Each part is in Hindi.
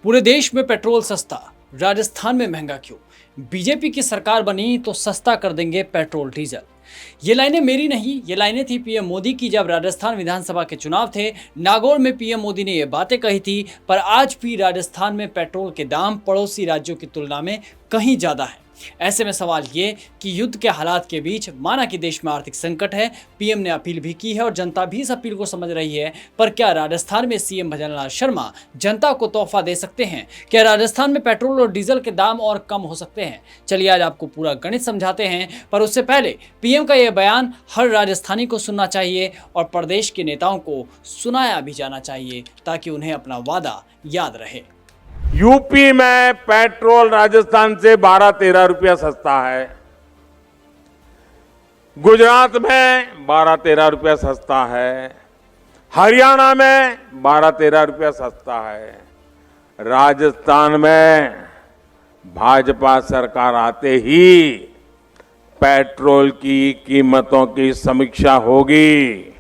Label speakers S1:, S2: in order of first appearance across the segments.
S1: पूरे देश में पेट्रोल सस्ता, राजस्थान में महंगा क्यों? बीजेपी की सरकार बनी तो सस्ता कर देंगे पेट्रोल डीजल। ये लाइनें मेरी नहीं, ये लाइनें थी पीएम मोदी की जब राजस्थान विधानसभा के चुनाव थे। नागौर में पीएम मोदी ने ये बातें कही थी, पर आज भी राजस्थान में पेट्रोल के दाम पड़ोसी राज्यों की तुलना में कहीं ज्यादा है। ऐसे में सवाल ये कि युद्ध के हालात के बीच माना कि देश में आर्थिक संकट है, पीएम ने अपील भी की है और जनता भी इस अपील को समझ रही है, पर क्या राजस्थान में सीएम भजनलाल शर्मा जनता को तोहफा दे सकते हैं? क्या राजस्थान में पेट्रोल और डीजल के दाम और कम हो सकते हैं? चलिए आज आपको पूरा गणित समझाते हैं, पर उससे पहले पीएम का यह बयान हर राजस्थानी को सुनना चाहिए और प्रदेश के नेताओं को सुनाया भी जाना चाहिए ताकि उन्हें अपना वादा याद रहे।
S2: यूपी में पेट्रोल राजस्थान से 12-13 रुपया सस्ता है। गुजरात में 12-13 रुपया सस्ता है। हरियाणा में 12-13 रुपया सस्ता है। राजस्थान में भाजपा सरकार आते ही पेट्रोल की कीमतों की समीक्षा होगी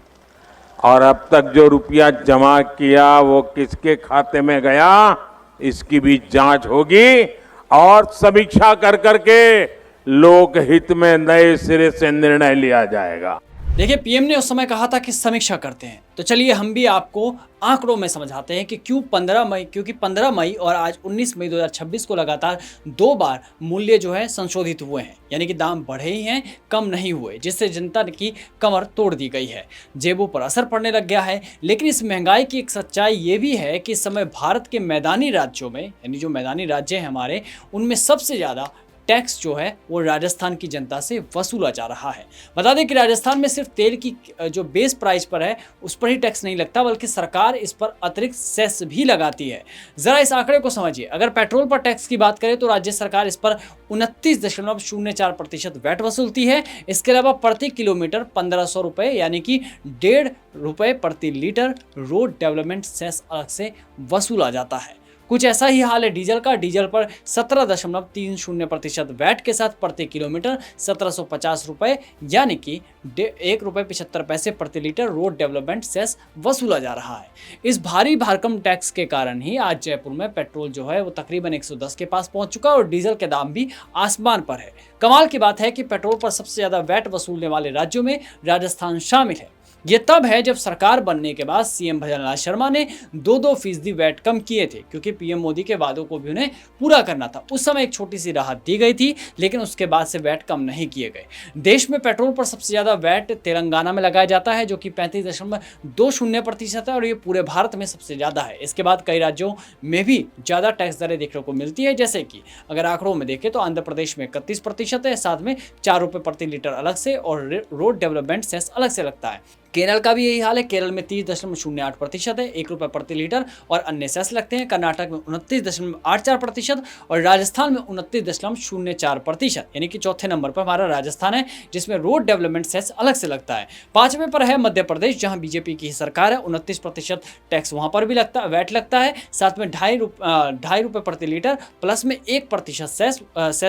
S2: और अब तक जो रुपया जमा किया वो किसके खाते में गया इसकी भी जांच होगी और समीक्षा कर करके लोकहित में नए सिरे से निर्णय लिया जाएगा।
S1: देखिए, पीएम ने उस समय कहा था कि समीक्षा करते हैं, तो चलिए हम भी आपको आंकड़ों में समझाते हैं कि क्योंकि 15 मई और आज 19 मई 2026 को लगातार 2 बार मूल्य जो है संशोधित हुए हैं, यानी कि दाम बढ़े ही हैं, कम नहीं हुए, जिससे जनता की कमर तोड़ दी गई है, जेबों पर असर पड़ने लग गया है। लेकिन इस महंगाई की एक सच्चाई ये भी है कि इस समय भारत के मैदानी राज्यों में, यानी जो मैदानी राज्य हैं हमारे, उनमें सबसे ज़्यादा टैक्स जो है वो राजस्थान की जनता से वसूला जा रहा है। बता दें कि राजस्थान में सिर्फ तेल की जो बेस प्राइस पर है उस पर ही टैक्स नहीं लगता, बल्कि सरकार इस पर अतिरिक्त सेस भी लगाती है। जरा इस आंकड़े को समझिए। अगर पेट्रोल पर टैक्स की बात करें तो राज्य सरकार इस पर 29.04% वैट वसूलती है। इसके अलावा प्रति किलोमीटर 1500 रुपये यानी कि 1.5 रुपये प्रति लीटर रोड डेवलपमेंट सेस अलग से वसूला जाता है। कुछ ऐसा ही हाल है डीजल का। डीजल पर 17.30% वैट के साथ प्रति किलोमीटर 1750 रुपये यानी कि 1.75 रुपये प्रति लीटर रोड डेवलपमेंट सेस वसूला जा रहा है। इस भारी भरकम टैक्स के कारण ही आज जयपुर में पेट्रोल जो है वो तकरीबन 110 के पास पहुंच चुका है और डीजल के दाम भी आसमान पर है। कमाल की बात है कि पेट्रोल पर सबसे ज्यादा वैट वसूलने वाले राज्यों में राजस्थान शामिल है। ये तब है जब सरकार बनने के बाद सीएम भजनलाल शर्मा ने 2-2% वैट कम किए थे, क्योंकि पीएम मोदी के वादों को भी उन्हें पूरा करना था। उस समय एक छोटी सी राहत दी गई थी, लेकिन उसके बाद से वैट कम नहीं किए गए। देश में पेट्रोल पर सबसे ज़्यादा वैट तेलंगाना में लगाया जाता है, जो कि 35.20% है और ये पूरे भारत में सबसे ज़्यादा है। इसके बाद कई राज्यों में भी ज़्यादा टैक्स दरें देखने को मिलती है, जैसे कि अगर आंकड़ों में देखें तो आंध्र प्रदेश में 31% है, साथ में 4 रुपये प्रति लीटर अलग से और रोड डेवलपमेंट सेस अलग से लगता है। केरल का भी यही हाल है। केरल में 30.08% है, 1 रुपये प्रति लीटर और अन्य सेस लगते हैं। कर्नाटक में 29.84% और राजस्थान में 29.04%, यानी कि चौथे नंबर पर हमारा राजस्थान है, जिसमें रोड डेवलपमेंट सेस अलग से लगता है। 5वें पर है मध्य प्रदेश, जहां बीजेपी की सरकार है। 29% टैक्स वहां पर भी लगता है, वैट लगता है, साथ में 2.5 रुपये प्रति लीटर प्लस में 1% सेस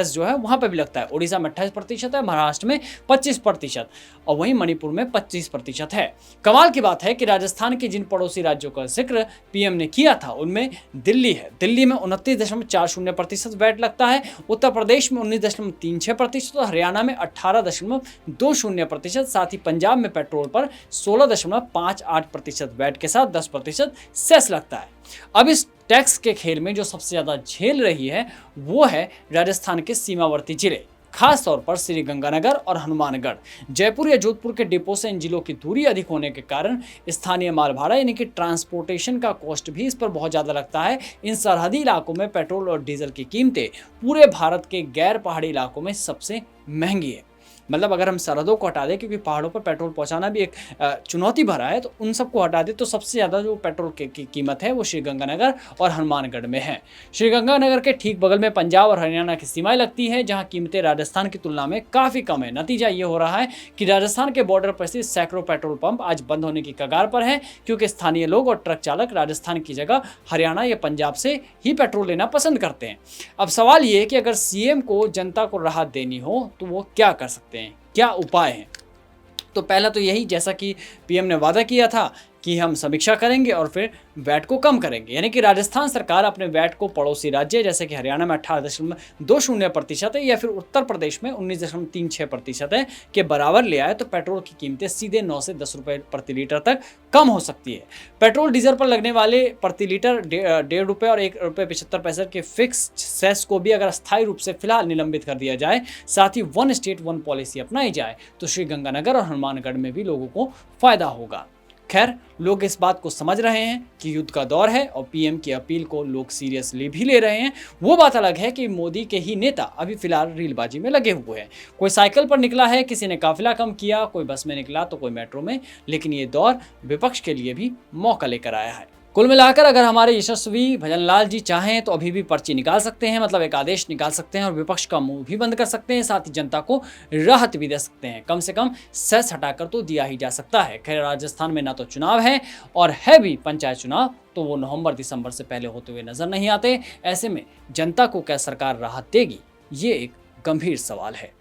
S1: जो है वहां पर भी लगता है। उड़ीसा में 28% है, महाराष्ट्र में 25% और वहीं मणिपुर में 25% है। कमाल की बात है कि राजस्थान के जिन पड़ोसी राज्यों का जिक्र पीएम ने किया था उनमें दिल्ली है। दिल्ली में 29.40% वैट लगता है, उत्तर प्रदेश में 19.36% और हरियाणा में 18.20%, साथ ही पंजाब में पेट्रोल पर 16.58% वैट के साथ 10% सेस लगता है। अब इस टैक्स के खेल में जो सबसे ज्यादा झेल रही है वो है राजस्थान के सीमावर्ती जिले, खास तौर पर श्री गंगानगर और हनुमानगढ़। जयपुर या जोधपुर के डिपो से इन जिलों की दूरी अधिक होने के कारण स्थानीय माल भाड़ा यानी कि ट्रांसपोर्टेशन का कॉस्ट भी इस पर बहुत ज़्यादा लगता है। इन सरहदी इलाकों में पेट्रोल और डीजल की कीमतें पूरे भारत के गैर पहाड़ी इलाकों में सबसे महंगी है। मतलब अगर हम सरहदों को हटा दें, क्योंकि पहाड़ों पर पेट्रोल पहुंचाना भी एक चुनौती भरा है, तो उन सबको हटा दें तो सबसे ज़्यादा जो पेट्रोल की कीमत है वो श्रीगंगानगर और हनुमानगढ़ में है। श्रीगंगानगर के ठीक बगल में पंजाब और हरियाणा की सीमाएं लगती है, जहां कीमतें राजस्थान की तुलना में काफ़ी कम है। नतीजा ये हो रहा है कि राजस्थान के बॉर्डर पर स्थित सैकड़ों पेट्रोल पंप आज बंद होने की कगार पर है, क्योंकि स्थानीय लोग और ट्रक चालक राजस्थान की जगह हरियाणा या पंजाब से ही पेट्रोल लेना पसंद करते हैं। अब सवाल ये है कि अगर सीएम को जनता को राहत देनी हो तो वो क्या कर सकते हैं, क्या उपाय हैं? तो पहला तो यही, जैसा कि पीएम ने वादा किया था कि हम समीक्षा करेंगे और फिर वैट को कम करेंगे। यानी कि राजस्थान सरकार अपने वैट को पड़ोसी राज्य जैसे कि हरियाणा में 18.20% है या फिर उत्तर प्रदेश में 19.36% है के बराबर ले आए तो पेट्रोल की कीमतें सीधे 9 से 10 रुपए प्रति लीटर तक कम हो सकती है। पेट्रोल डीजल पर लगने वाले प्रति लीटर 1.5 रुपये और 1.75 के फिक्स सेस को भी अगर अस्थायी रूप से फिलहाल निलंबित कर दिया जाए, साथ ही वन स्टेट वन पॉलिसी अपनाई जाए तो श्रीगंगानगर और हनुमानगढ़ में भी लोगों को फायदा होगा। खैर, लोग इस बात को समझ रहे हैं कि युद्ध का दौर है और पीएम की अपील को लोग सीरियसली भी ले रहे हैं। वो बात अलग है कि मोदी के ही नेता अभी फिलहाल रीलबाजी में लगे हुए हैं। कोई साइकिल पर निकला है, किसी ने काफिला कम किया, कोई बस में निकला तो कोई मेट्रो में, लेकिन ये दौर विपक्ष के लिए भी मौका लेकर आया है। कुल मिलाकर अगर हमारे यशस्वी भजनलाल जी चाहें तो अभी भी पर्ची निकाल सकते हैं, मतलब एक आदेश निकाल सकते हैं और विपक्ष का मुंह भी बंद कर सकते हैं, साथ ही जनता को राहत भी दे सकते हैं। कम से कम सेस हटाकर तो दिया ही जा सकता है। खैर, राजस्थान में ना तो चुनाव है और है भी पंचायत चुनाव, तो वो नवंबर दिसंबर से पहले होते हुए नजर नहीं आते। ऐसे में जनता को क्या सरकार राहत देगी, ये एक गंभीर सवाल है।